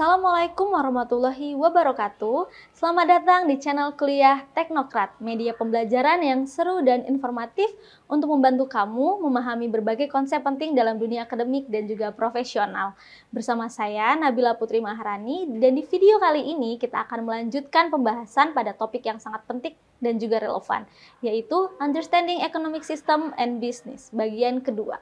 Assalamualaikum warahmatullahi wabarakatuh. Selamat datang di channel kuliah Teknokrat, media pembelajaran yang seru dan informatif untuk membantu kamu memahami berbagai konsep penting dalam dunia akademik dan juga profesional. Bersama saya Nabila Putri Maharani, dan di video kali ini kita akan melanjutkan pembahasan pada topik yang sangat penting dan juga relevan, yaitu Understanding Economic System and Business, bagian kedua.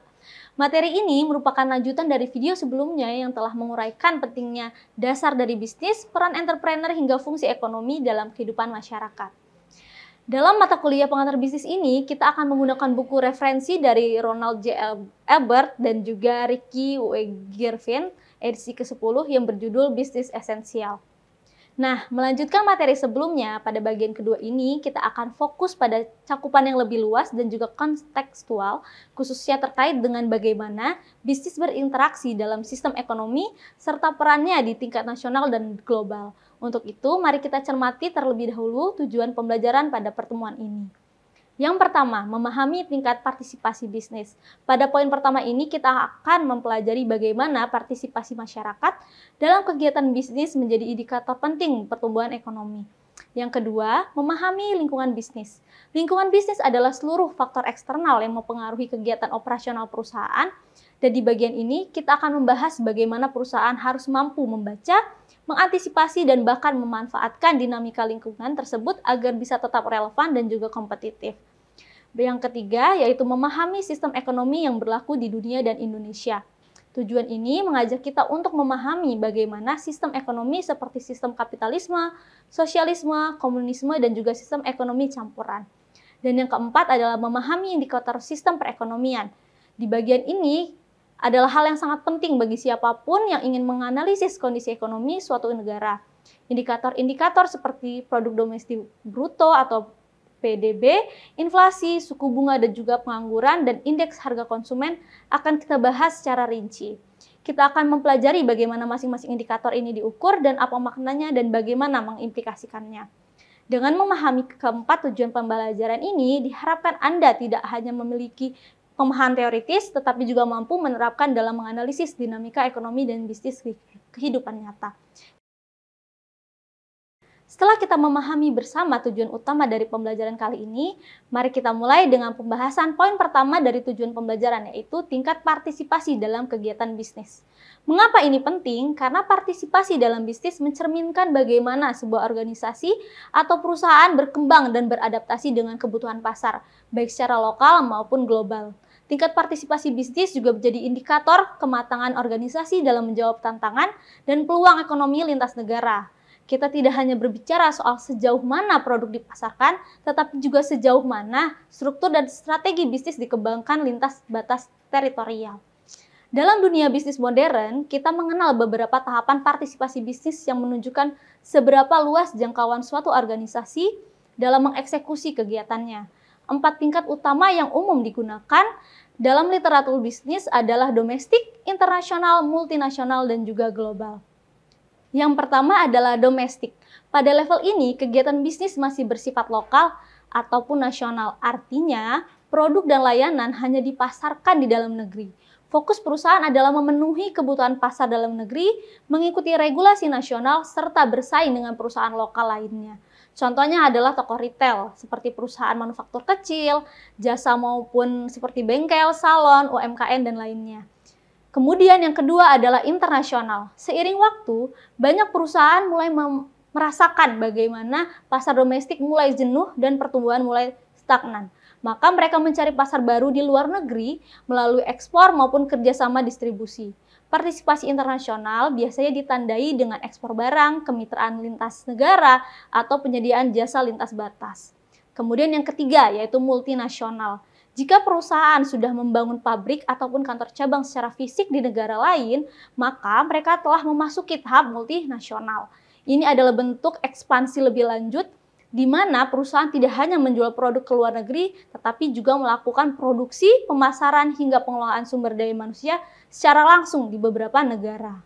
Materi ini merupakan lanjutan dari video sebelumnya yang telah menguraikan pentingnya dasar dari bisnis, peran entrepreneur hingga fungsi ekonomi dalam kehidupan masyarakat. Dalam mata kuliah pengantar bisnis ini, kita akan menggunakan buku referensi dari Ronald J. Ebert dan juga Ricky W. Girvin, edisi ke-10 yang berjudul Bisnis Esensial. Nah, melanjutkan materi sebelumnya, pada bagian kedua ini kita akan fokus pada cakupan yang lebih luas dan juga kontekstual, khususnya terkait dengan bagaimana bisnis berinteraksi dalam sistem ekonomi, serta perannya di tingkat nasional dan global. Untuk itu, mari kita cermati terlebih dahulu tujuan pembelajaran pada pertemuan ini. Yang pertama, memahami tingkat partisipasi bisnis. Pada poin pertama ini kita akan mempelajari bagaimana partisipasi masyarakat dalam kegiatan bisnis menjadi indikator penting pertumbuhan ekonomi. Yang kedua, memahami lingkungan bisnis. Lingkungan bisnis adalah seluruh faktor eksternal yang mempengaruhi kegiatan operasional perusahaan, dan di bagian ini kita akan membahas bagaimana perusahaan harus mampu membaca, mengantisipasi, dan bahkan memanfaatkan dinamika lingkungan tersebut agar bisa tetap relevan dan juga kompetitif. Yang ketiga, yaitu memahami sistem ekonomi yang berlaku di dunia dan Indonesia. Tujuan ini mengajak kita untuk memahami bagaimana sistem ekonomi seperti sistem kapitalisme, sosialisme, komunisme, dan juga sistem ekonomi campuran. Dan yang keempat adalah memahami indikator sistem perekonomian. Di bagian ini adalah hal yang sangat penting bagi siapapun yang ingin menganalisis kondisi ekonomi suatu negara. Indikator-indikator seperti produk domestik bruto atau PDB, inflasi, suku bunga, dan juga pengangguran, dan indeks harga konsumen akan kita bahas secara rinci. Kita akan mempelajari bagaimana masing-masing indikator ini diukur dan apa maknanya dan bagaimana mengimplikasikannya. Dengan memahami keempat tujuan pembelajaran ini, diharapkan Anda tidak hanya memiliki pemahaman teoritis, tetapi juga mampu menerapkan dalam menganalisis dinamika ekonomi dan bisnis kehidupan nyata. Setelah kita memahami bersama tujuan utama dari pembelajaran kali ini, mari kita mulai dengan pembahasan poin pertama dari tujuan pembelajaran, yaitu tingkat partisipasi dalam kegiatan bisnis. Mengapa ini penting? Karena partisipasi dalam bisnis mencerminkan bagaimana sebuah organisasi atau perusahaan berkembang dan beradaptasi dengan kebutuhan pasar, baik secara lokal maupun global. Tingkat partisipasi bisnis juga menjadi indikator kematangan organisasi dalam menjawab tantangan dan peluang ekonomi lintas negara. Kita tidak hanya berbicara soal sejauh mana produk dipasarkan, tetapi juga sejauh mana struktur dan strategi bisnis dikembangkan lintas batas teritorial. Dalam dunia bisnis modern, kita mengenal beberapa tahapan partisipasi bisnis yang menunjukkan seberapa luas jangkauan suatu organisasi dalam mengeksekusi kegiatannya. 4 tingkat utama yang umum digunakan dalam literatur bisnis adalah domestik, internasional, multinasional, dan juga global. Yang pertama adalah domestik. Pada level ini, kegiatan bisnis masih bersifat lokal ataupun nasional. Artinya, produk dan layanan hanya dipasarkan di dalam negeri. Fokus perusahaan adalah memenuhi kebutuhan pasar dalam negeri, mengikuti regulasi nasional, serta bersaing dengan perusahaan lokal lainnya. Contohnya adalah toko retail, seperti perusahaan manufaktur kecil, jasa maupun seperti bengkel, salon, UMKM, dan lainnya. Kemudian yang kedua adalah internasional. Seiring waktu, banyak perusahaan mulai merasakan bagaimana pasar domestik mulai jenuh dan pertumbuhan mulai stagnan. Maka mereka mencari pasar baru di luar negeri melalui ekspor maupun kerjasama distribusi. Partisipasi internasional biasanya ditandai dengan ekspor barang, kemitraan lintas negara, atau penyediaan jasa lintas batas. Kemudian yang ketiga yaitu multinasional. Jika perusahaan sudah membangun pabrik ataupun kantor cabang secara fisik di negara lain, maka mereka telah memasuki tahap multinasional. Ini adalah bentuk ekspansi lebih lanjut, di mana perusahaan tidak hanya menjual produk ke luar negeri, tetapi juga melakukan produksi, pemasaran, hingga pengelolaan sumber daya manusia secara langsung di beberapa negara.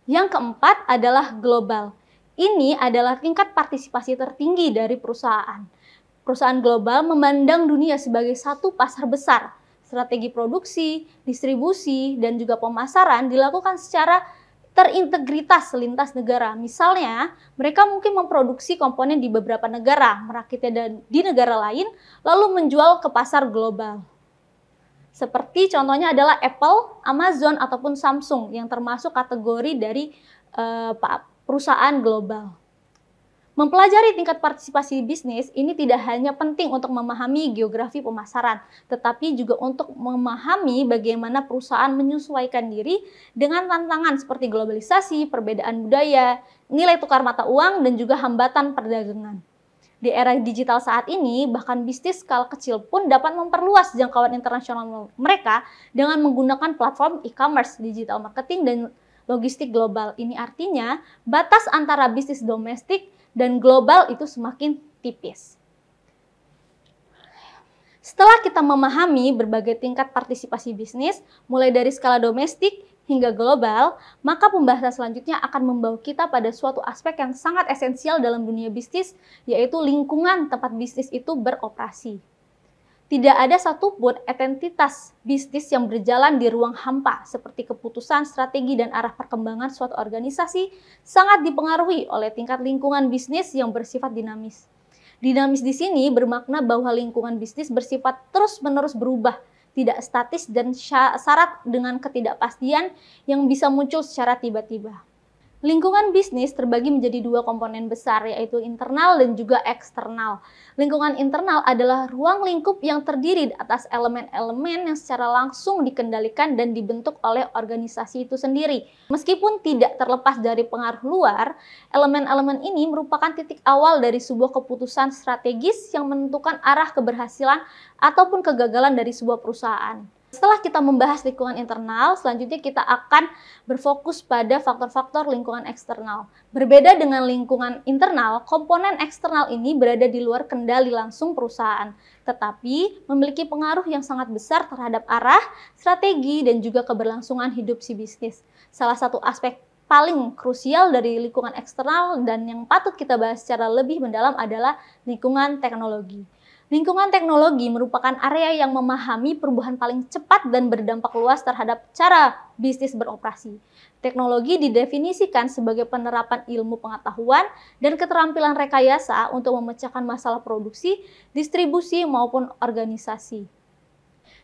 Yang keempat adalah global. Ini adalah tingkat partisipasi tertinggi dari perusahaan. Perusahaan global memandang dunia sebagai satu pasar besar. Strategi produksi, distribusi, dan juga pemasaran dilakukan secara terintegritas lintas negara. Misalnya, mereka mungkin memproduksi komponen di beberapa negara, merakitnya di negara lain, lalu menjual ke pasar global. Seperti contohnya adalah Apple, Amazon, ataupun Samsung yang termasuk kategori dari perusahaan global. Mempelajari tingkat partisipasi bisnis ini tidak hanya penting untuk memahami geografi pemasaran, tetapi juga untuk memahami bagaimana perusahaan menyesuaikan diri dengan tantangan seperti globalisasi, perbedaan budaya, nilai tukar mata uang, dan juga hambatan perdagangan. Di era digital saat ini, bahkan bisnis skala kecil pun dapat memperluas jangkauan internasional mereka dengan menggunakan platform e-commerce, digital marketing, dan logistik global. Ini artinya batas antara bisnis domestik dan global itu semakin tipis. Setelah kita memahami berbagai tingkat partisipasi bisnis, mulai dari skala domestik hingga global, maka pembahasan selanjutnya akan membawa kita pada suatu aspek yang sangat esensial dalam dunia bisnis, yaitu lingkungan tempat bisnis itu beroperasi. Tidak ada satupun entitas bisnis yang berjalan di ruang hampa, seperti keputusan, strategi, dan arah perkembangan suatu organisasi sangat dipengaruhi oleh tingkat lingkungan bisnis yang bersifat dinamis. Dinamis di sini bermakna bahwa lingkungan bisnis bersifat terus-menerus berubah, tidak statis dan syarat dengan ketidakpastian yang bisa muncul secara tiba-tiba. Lingkungan bisnis terbagi menjadi dua komponen besar, yaitu internal dan juga eksternal. Lingkungan internal adalah ruang lingkup yang terdiri atas elemen-elemen yang secara langsung dikendalikan dan dibentuk oleh organisasi itu sendiri. Meskipun tidak terlepas dari pengaruh luar, elemen-elemen ini merupakan titik awal dari sebuah keputusan strategis yang menentukan arah keberhasilan ataupun kegagalan dari sebuah perusahaan. Setelah kita membahas lingkungan internal, selanjutnya kita akan berfokus pada faktor-faktor lingkungan eksternal. Berbeda dengan lingkungan internal, komponen eksternal ini berada di luar kendali langsung perusahaan, tetapi memiliki pengaruh yang sangat besar terhadap arah, strategi, dan juga keberlangsungan hidup si bisnis. Salah satu aspek paling krusial dari lingkungan eksternal dan yang patut kita bahas secara lebih mendalam adalah lingkungan teknologi. Lingkungan teknologi merupakan area yang memahami perubahan paling cepat dan berdampak luas terhadap cara bisnis beroperasi. Teknologi didefinisikan sebagai penerapan ilmu pengetahuan dan keterampilan rekayasa untuk memecahkan masalah produksi, distribusi, maupun organisasi.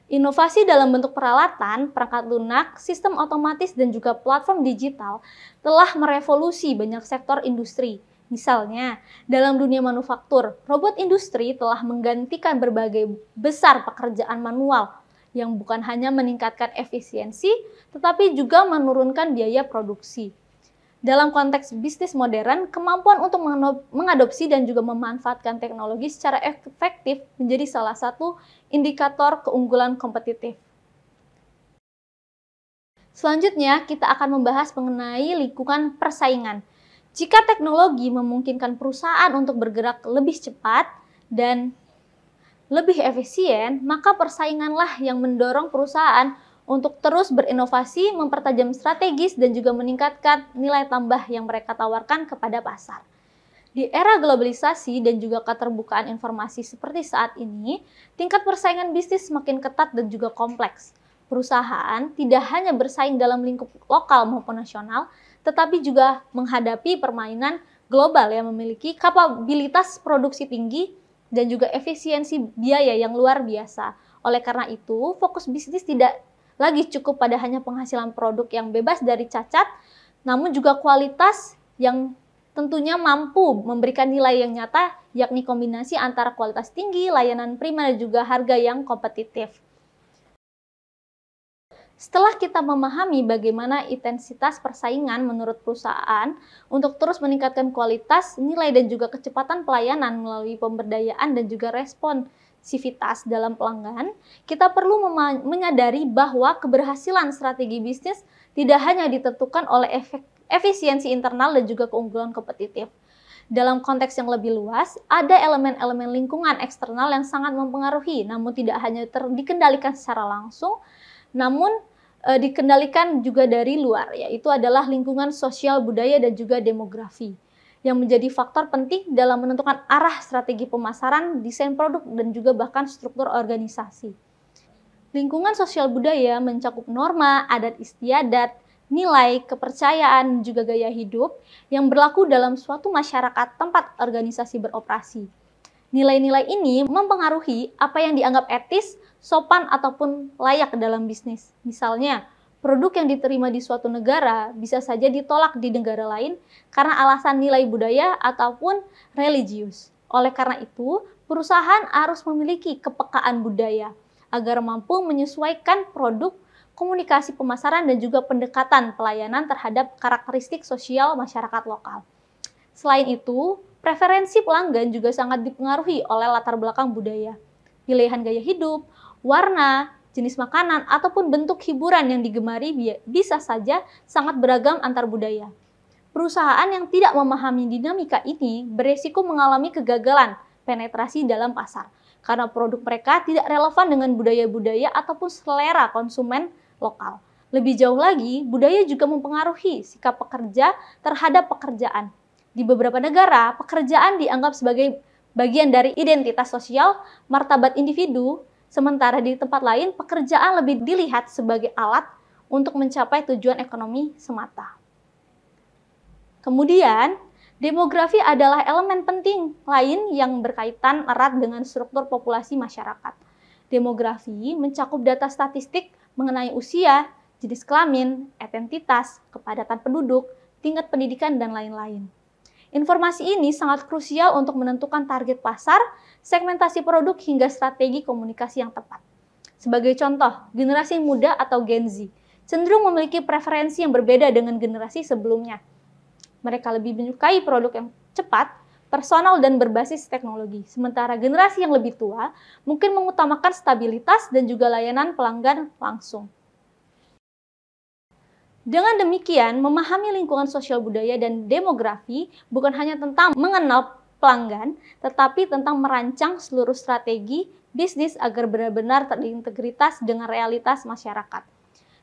Inovasi dalam bentuk peralatan, perangkat lunak, sistem otomatis, dan juga platform digital telah merevolusi banyak sektor industri. Misalnya, dalam dunia manufaktur, robot industri telah menggantikan berbagai besar pekerjaan manual yang bukan hanya meningkatkan efisiensi, tetapi juga menurunkan biaya produksi. Dalam konteks bisnis modern, kemampuan untuk mengadopsi dan juga memanfaatkan teknologi secara efektif menjadi salah satu indikator keunggulan kompetitif. Selanjutnya, kita akan membahas mengenai lingkungan persaingan. Jika teknologi memungkinkan perusahaan untuk bergerak lebih cepat dan lebih efisien, maka persainganlah yang mendorong perusahaan untuk terus berinovasi, mempertajam strategis, dan juga meningkatkan nilai tambah yang mereka tawarkan kepada pasar. Di era globalisasi dan juga keterbukaan informasi seperti saat ini, tingkat persaingan bisnis semakin ketat dan juga kompleks. Perusahaan tidak hanya bersaing dalam lingkup lokal maupun nasional, tetapi juga menghadapi permainan global yang memiliki kapabilitas produksi tinggi dan juga efisiensi biaya yang luar biasa. Oleh karena itu, fokus bisnis tidak lagi cukup pada hanya penghasilan produk yang bebas dari cacat, namun juga kualitas yang tentunya mampu memberikan nilai yang nyata, yakni kombinasi antara kualitas tinggi, layanan prima, dan juga harga yang kompetitif. Setelah kita memahami bagaimana intensitas persaingan menurut perusahaan untuk terus meningkatkan kualitas, nilai, dan juga kecepatan pelayanan melalui pemberdayaan dan juga responsivitas dalam pelanggan, kita perlu menyadari bahwa keberhasilan strategi bisnis tidak hanya ditentukan oleh efisiensi internal dan juga keunggulan kompetitif. Dalam konteks yang lebih luas, ada elemen-elemen lingkungan eksternal yang sangat mempengaruhi, namun tidak hanya dikendalikan secara langsung, namun dikendalikan juga dari luar, yaitu adalah lingkungan sosial, budaya, dan juga demografi, yang menjadi faktor penting dalam menentukan arah strategi pemasaran, desain produk, dan juga bahkan struktur organisasi. Lingkungan sosial budaya mencakup norma, adat istiadat, nilai, kepercayaan, juga gaya hidup yang berlaku dalam suatu masyarakat tempat organisasi beroperasi. Nilai-nilai ini mempengaruhi apa yang dianggap etis, sopan, ataupun layak dalam bisnis. Misalnya, produk yang diterima di suatu negara bisa saja ditolak di negara lain karena alasan nilai budaya ataupun religius. Oleh karena itu, perusahaan harus memiliki kepekaan budaya agar mampu menyesuaikan produk, komunikasi pemasaran, dan juga pendekatan pelayanan terhadap karakteristik sosial masyarakat lokal. Selain itu, preferensi pelanggan juga sangat dipengaruhi oleh latar belakang budaya. Pilihan gaya hidup, warna, jenis makanan, ataupun bentuk hiburan yang digemari bisa saja sangat beragam antar budaya. Perusahaan yang tidak memahami dinamika ini beresiko mengalami kegagalan penetrasi dalam pasar, karena produk mereka tidak relevan dengan budaya-budaya ataupun selera konsumen lokal. Lebih jauh lagi, budaya juga mempengaruhi sikap pekerja terhadap pekerjaan. Di beberapa negara, pekerjaan dianggap sebagai bagian dari identitas sosial, martabat individu, sementara di tempat lain, pekerjaan lebih dilihat sebagai alat untuk mencapai tujuan ekonomi semata. Kemudian, demografi adalah elemen penting lain yang berkaitan erat dengan struktur populasi masyarakat. Demografi mencakup data statistik mengenai usia, jenis kelamin, etnisitas, kepadatan penduduk, tingkat pendidikan, dan lain-lain. Informasi ini sangat krusial untuk menentukan target pasar, segmentasi produk, hingga strategi komunikasi yang tepat. Sebagai contoh, generasi muda atau Gen Z cenderung memiliki preferensi yang berbeda dengan generasi sebelumnya. Mereka lebih menyukai produk yang cepat, personal, dan berbasis teknologi. Sementara generasi yang lebih tua mungkin mengutamakan stabilitas dan juga layanan pelanggan langsung. Dengan demikian, memahami lingkungan sosial budaya dan demografi bukan hanya tentang mengenal pelanggan, tetapi tentang merancang seluruh strategi bisnis agar benar-benar terintegritas dengan realitas masyarakat.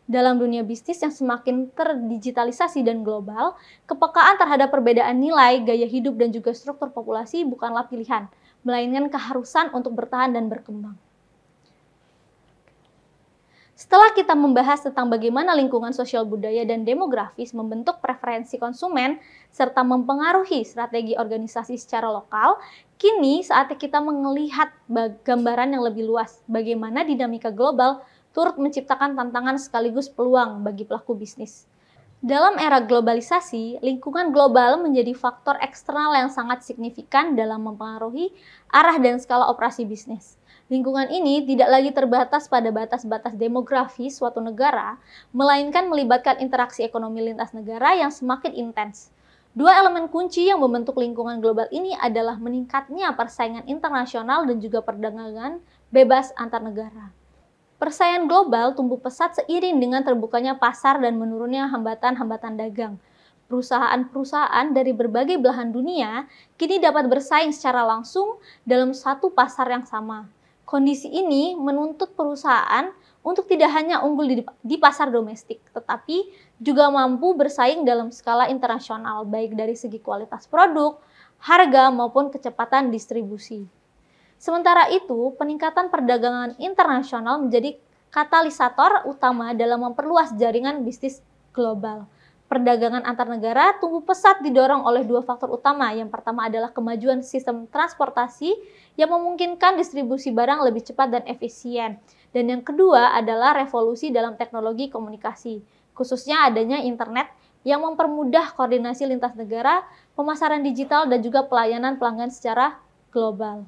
Dalam dunia bisnis yang semakin terdigitalisasi dan global, kepekaan terhadap perbedaan nilai, gaya hidup, dan juga struktur populasi bukanlah pilihan, melainkan keharusan untuk bertahan dan berkembang. Setelah kita membahas tentang bagaimana lingkungan sosial budaya dan demografis membentuk preferensi konsumen, serta mempengaruhi strategi organisasi secara lokal, kini saatnya kita melihat gambaran yang lebih luas, bagaimana dinamika global turut menciptakan tantangan sekaligus peluang bagi pelaku bisnis. Dalam era globalisasi, lingkungan global menjadi faktor eksternal yang sangat signifikan dalam mempengaruhi arah dan skala operasi bisnis. Lingkungan ini tidak lagi terbatas pada batas-batas demografis suatu negara, melainkan melibatkan interaksi ekonomi lintas negara yang semakin intens. Dua elemen kunci yang membentuk lingkungan global ini adalah meningkatnya persaingan internasional dan juga perdagangan bebas antar negara. Persaingan global tumbuh pesat seiring dengan terbukanya pasar dan menurunnya hambatan-hambatan dagang. Perusahaan-perusahaan dari berbagai belahan dunia kini dapat bersaing secara langsung dalam satu pasar yang sama. Kondisi ini menuntut perusahaan untuk tidak hanya unggul di pasar domestik, tetapi juga mampu bersaing dalam skala internasional, baik dari segi kualitas produk, harga, maupun kecepatan distribusi. Sementara itu, peningkatan perdagangan internasional menjadi katalisator utama dalam memperluas jaringan bisnis global. Perdagangan antar negara tumbuh pesat didorong oleh dua faktor utama. Yang pertama adalah kemajuan sistem transportasi yang memungkinkan distribusi barang lebih cepat dan efisien. Dan yang kedua adalah revolusi dalam teknologi komunikasi, khususnya adanya internet yang mempermudah koordinasi lintas negara, pemasaran digital, dan juga pelayanan pelanggan secara global.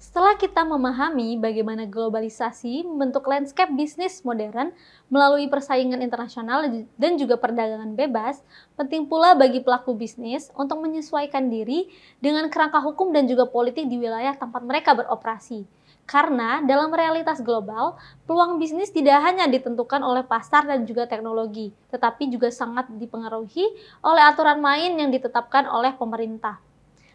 Setelah kita memahami bagaimana globalisasi membentuk landscape bisnis modern melalui persaingan internasional dan juga perdagangan bebas, penting pula bagi pelaku bisnis untuk menyesuaikan diri dengan kerangka hukum dan juga politik di wilayah tempat mereka beroperasi. Karena dalam realitas global, peluang bisnis tidak hanya ditentukan oleh pasar dan juga teknologi, tetapi juga sangat dipengaruhi oleh aturan main yang ditetapkan oleh pemerintah.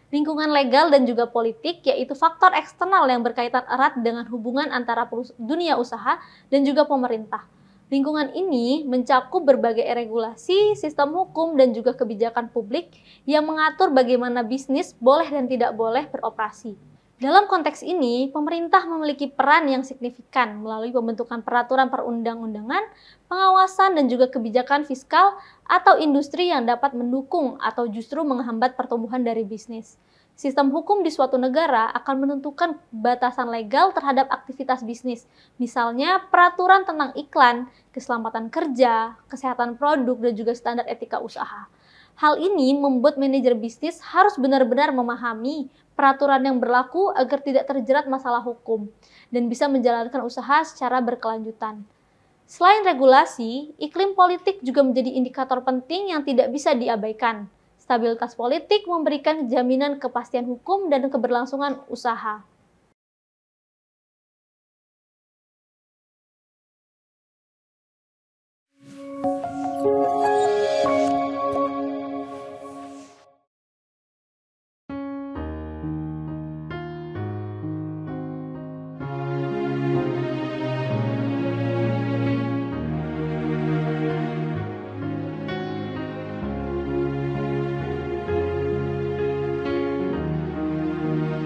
Lingkungan legal dan juga politik, yaitu faktor eksternal yang berkaitan erat dengan hubungan antara dunia usaha dan juga pemerintah. Lingkungan ini mencakup berbagai regulasi, sistem hukum, dan juga kebijakan publik yang mengatur bagaimana bisnis boleh dan tidak boleh beroperasi. Dalam konteks ini, pemerintah memiliki peran yang signifikan melalui pembentukan peraturan perundang-undangan, pengawasan, dan juga kebijakan fiskal atau industri yang dapat mendukung atau justru menghambat pertumbuhan dari bisnis. Sistem hukum di suatu negara akan menentukan batasan legal terhadap aktivitas bisnis, misalnya peraturan tentang iklan, keselamatan kerja, kesehatan produk, dan juga standar etika usaha. Hal ini membuat manajer bisnis harus benar-benar memahami peraturan yang berlaku agar tidak terjerat masalah hukum dan bisa menjalankan usaha secara berkelanjutan. Selain regulasi, iklim politik juga menjadi indikator penting yang tidak bisa diabaikan. Stabilitas politik memberikan jaminan kepastian hukum dan keberlangsungan usaha.